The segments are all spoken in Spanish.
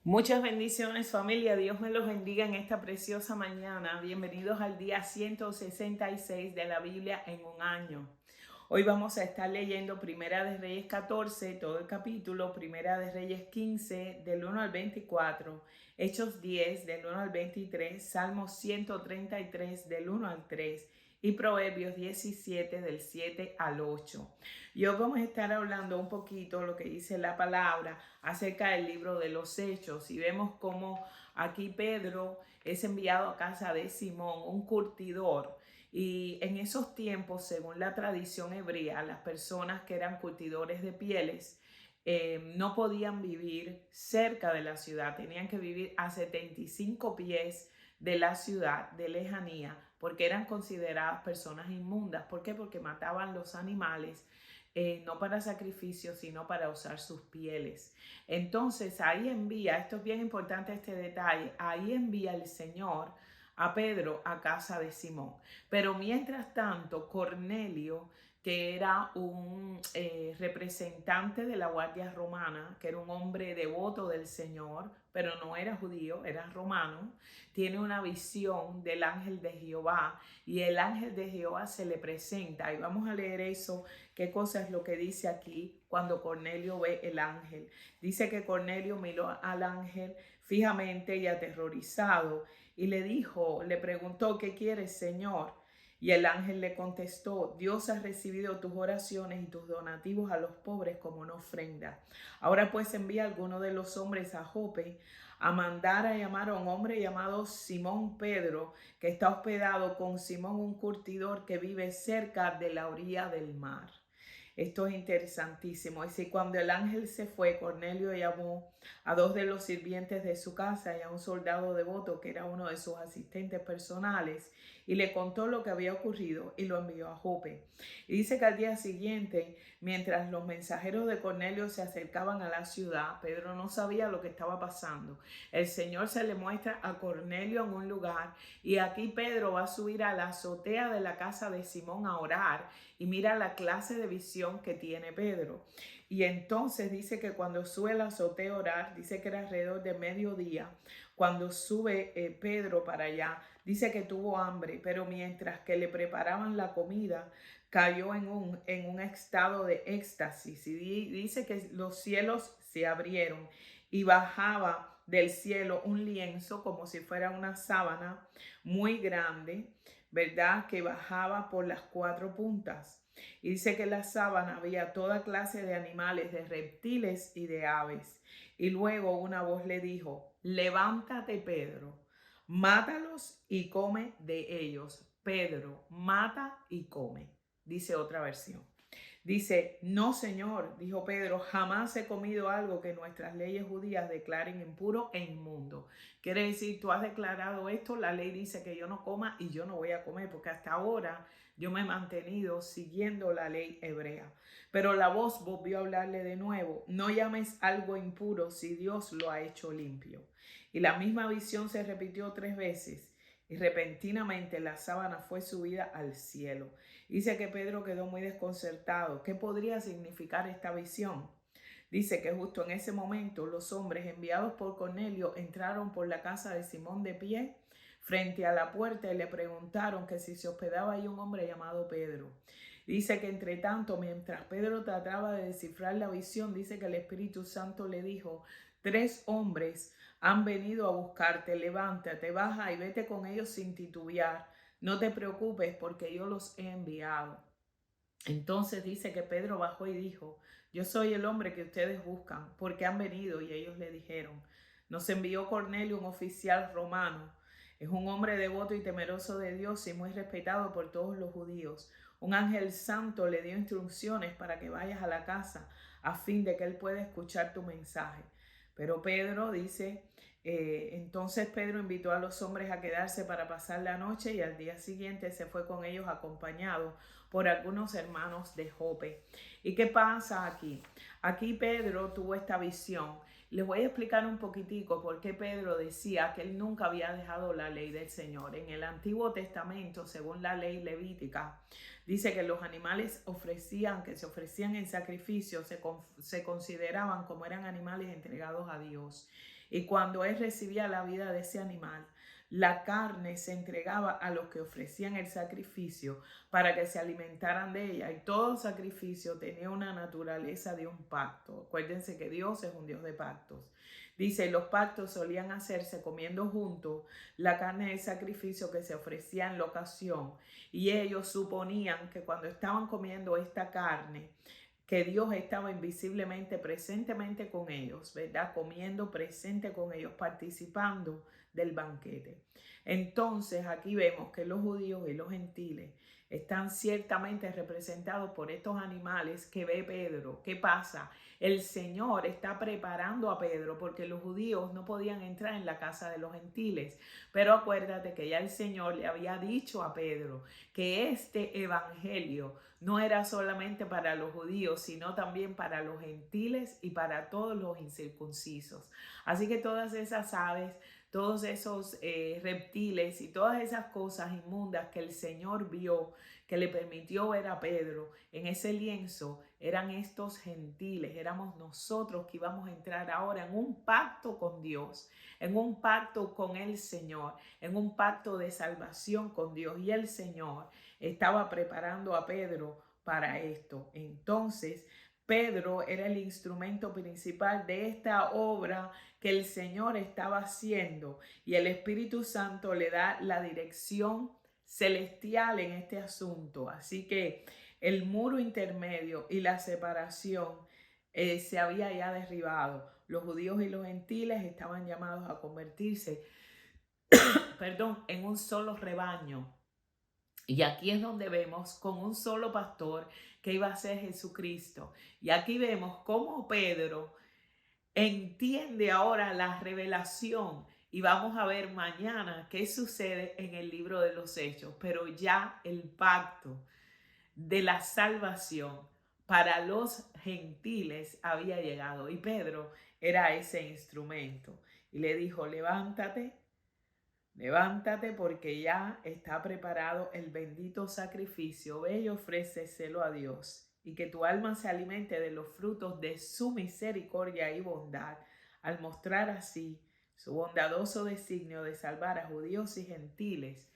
Muchas bendiciones, familia. Dios me los bendiga en esta preciosa mañana. Bienvenidos al día 166 de la Biblia en un año. Hoy vamos a estar leyendo Primera de Reyes 14, todo el capítulo, Primera de Reyes 15, del 1 al 24, Hechos 10, del 1 al 23, Salmos 133, del 1 al 3 y Proverbios 17, del 7 al 8. Y hoy vamos a estar hablando un poquito lo que dice la palabra acerca del libro de los Hechos y vemos cómo aquí Pedro es enviado a casa de Simón, un curtidor. Y en esos tiempos, según la tradición hebrea, las personas que eran curtidores de pieles no podían vivir cerca de la ciudad, tenían que vivir a 75 pies de la ciudad, de lejanía, porque eran consideradas personas inmundas. ¿Por qué? Porque mataban los animales, no para sacrificio, sino para usar sus pieles. Entonces ahí envía, esto es bien importante este detalle, ahí envía el Señor a Pedro a casa de Simón. Pero mientras tanto, Cornelio, que era un representante de la Guardia Romana, que era un hombre devoto del Señor, pero no era judío, era romano, tiene una visión del ángel de Jehová y el ángel de Jehová se le presenta. Y vamos a leer eso, qué cosa es lo que dice aquí cuando Cornelio ve el ángel. Dice que Cornelio miró al ángel fijamente y aterrorizado y le preguntó: ¿qué quieres, Señor? Y el ángel le contestó: Dios ha recibido tus oraciones y tus donativos a los pobres como una ofrenda. Ahora pues envía a alguno de los hombres a Jope a mandar a llamar a un hombre llamado Simón Pedro, que está hospedado con Simón, un curtidor que vive cerca de la orilla del mar. Esto es interesantísimo. Y si cuando el ángel se fue, Cornelio llamó a dos de los sirvientes de su casa y a un soldado devoto que era uno de sus asistentes personales y le contó lo que había ocurrido y lo envió a Jope. Y dice que al día siguiente, mientras los mensajeros de Cornelio se acercaban a la ciudad, Pedro no sabía lo que estaba pasando. El Señor se le muestra a Cornelio en un lugar y aquí Pedro va a subir a la azotea de la casa de Simón a orar y mira la clase de visión que tiene Pedro. Y entonces dice que cuando sube a la azotea a orar, dice que era alrededor de mediodía, cuando sube Pedro para allá, dice que tuvo hambre, pero mientras que le preparaban la comida, cayó en un estado de éxtasis. Y dice que los cielos se abrieron y bajaba del cielo un lienzo como si fuera una sábana muy grande, ¿verdad? Que bajaba por las cuatro puntas. Y dice que en la sábana había toda clase de animales, de reptiles y de aves. Y luego una voz le dijo: levántate, Pedro, mátalos y come de ellos. Pedro, mata y come, dice otra versión. Dice: no, Señor, dijo Pedro, jamás he comido algo que nuestras leyes judías declaren impuro e inmundo. Quiere decir, tú has declarado esto, la ley dice que yo no coma y yo no voy a comer, porque hasta ahora yo me he mantenido siguiendo la ley hebrea. Pero la voz volvió a hablarle de nuevo: no llames algo impuro si Dios lo ha hecho limpio. Y la misma visión se repitió 3 veces. Y repentinamente la sábana fue subida al cielo. Dice que Pedro quedó muy desconcertado. ¿Qué podría significar esta visión? Dice que justo en ese momento los hombres enviados por Cornelio entraron por la casa de Simón de pie frente a la puerta y le preguntaron que si se hospedaba ahí un hombre llamado Pedro. Dice que entre tanto, mientras Pedro trataba de descifrar la visión, dice que el Espíritu Santo le dijo: 3 hombres han venido a buscarte, levántate, baja y vete con ellos sin titubear. No te preocupes porque yo los he enviado. Entonces dice que Pedro bajó y dijo: yo soy el hombre que ustedes buscan, porque han venido. Y ellos le dijeron: nos envió Cornelio, un oficial romano. Es un hombre devoto y temeroso de Dios y muy respetado por todos los judíos. Un ángel santo le dio instrucciones para que vayas a la casa a fin de que él pueda escuchar tu mensaje. Pero Pedro dice, entonces Pedro invitó a los hombres a quedarse para pasar la noche y al día siguiente se fue con ellos acompañado por algunos hermanos de Jope. ¿Y qué pasa aquí? Aquí Pedro tuvo esta visión. Les voy a explicar un poquitico por qué Pedro decía que él nunca había dejado la ley del Señor. En el Antiguo Testamento, según la ley levítica, dice que los animales que se ofrecían en sacrificio se consideraban como eran animales entregados a Dios. Y cuando él recibía la vida de ese animal, la carne se entregaba a los que ofrecían el sacrificio para que se alimentaran de ella. Y todo sacrificio tenía una naturaleza de un pacto. Acuérdense que Dios es un Dios de pactos. Dice, los pactos solían hacerse comiendo juntos la carne del sacrificio que se ofrecía en la ocasión. Y ellos suponían que cuando estaban comiendo esta carne, que Dios estaba invisiblemente, presentemente con ellos, ¿verdad? Comiendo presente con ellos, participando del banquete. Entonces aquí vemos que los judíos y los gentiles están ciertamente representados por estos animales que ve Pedro. ¿Qué pasa? El Señor está preparando a Pedro porque los judíos no podían entrar en la casa de los gentiles. Pero acuérdate que ya el Señor le había dicho a Pedro que este evangelio no era solamente para los judíos, sino también para los gentiles y para todos los incircuncisos. Así que todas esas aves, todos esos reptiles y todas esas cosas inmundas que el Señor vio, que le permitió ver a Pedro en ese lienzo, eran estos gentiles, éramos nosotros que íbamos a entrar ahora en un pacto con Dios, en un pacto con el Señor, en un pacto de salvación con Dios. Y el Señor estaba preparando a Pedro para esto. Entonces, Pedro era el instrumento principal de esta obra que el Señor estaba haciendo, y el Espíritu Santo le da la dirección celestial en este asunto. Así que el muro intermedio y la separación se había ya derribado. Los judíos y los gentiles estaban llamados a convertirse, en un solo rebaño. Y aquí es donde vemos con un solo pastor que iba a ser Jesucristo. Y aquí vemos cómo Pedro entiende ahora la revelación. Y vamos a ver mañana qué sucede en el libro de los Hechos. Pero ya el pacto de la salvación para los gentiles había llegado. Y Pedro era ese instrumento. Y le dijo, levántate. Levántate porque ya está preparado el bendito sacrificio. Ve y ofréceselo a Dios, y que tu alma se alimente de los frutos de su misericordia y bondad, al mostrar así su bondadoso designio de salvar a judíos y gentiles,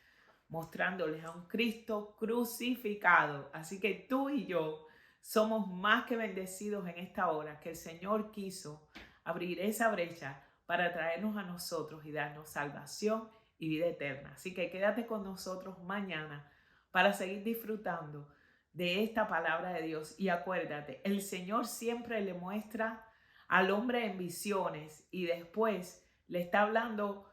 mostrándoles a un Cristo crucificado. Así que tú y yo somos más que bendecidos en esta hora, que el Señor quiso abrir esa brecha para traernos a nosotros y darnos salvación y vida eterna. Así que quédate con nosotros mañana para seguir disfrutando de esta palabra de Dios. Y acuérdate, el Señor siempre le muestra al hombre en visiones y después le está hablando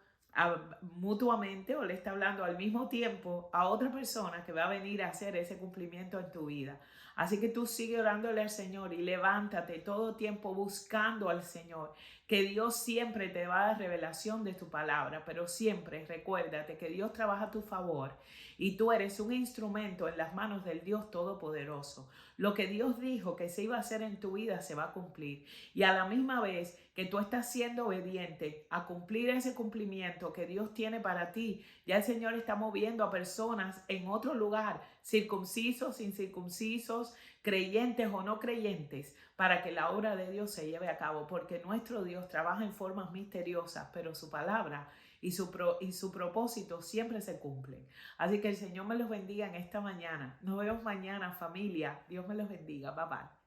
mutuamente, o le está hablando al mismo tiempo a otra persona que va a venir a hacer ese cumplimiento en tu vida. Así que tú sigue orándole al Señor y levántate todo tiempo buscando al Señor, que Dios siempre te va a dar revelación de tu palabra, pero siempre recuérdate que Dios trabaja a tu favor y tú eres un instrumento en las manos del Dios Todopoderoso. Lo que Dios dijo que se iba a hacer en tu vida se va a cumplir, y a la misma vez que tú estás siendo obediente a cumplir ese cumplimiento que Dios tiene para ti, ya el Señor está moviendo a personas en otro lugar, circuncisos, incircuncisos, creyentes o no creyentes, para que la obra de Dios se lleve a cabo, porque nuestro Dios trabaja en formas misteriosas, pero su palabra y su propósito siempre se cumplen. Así que el Señor me los bendiga en esta mañana. Nos vemos mañana, familia. Dios me los bendiga. Bye bye.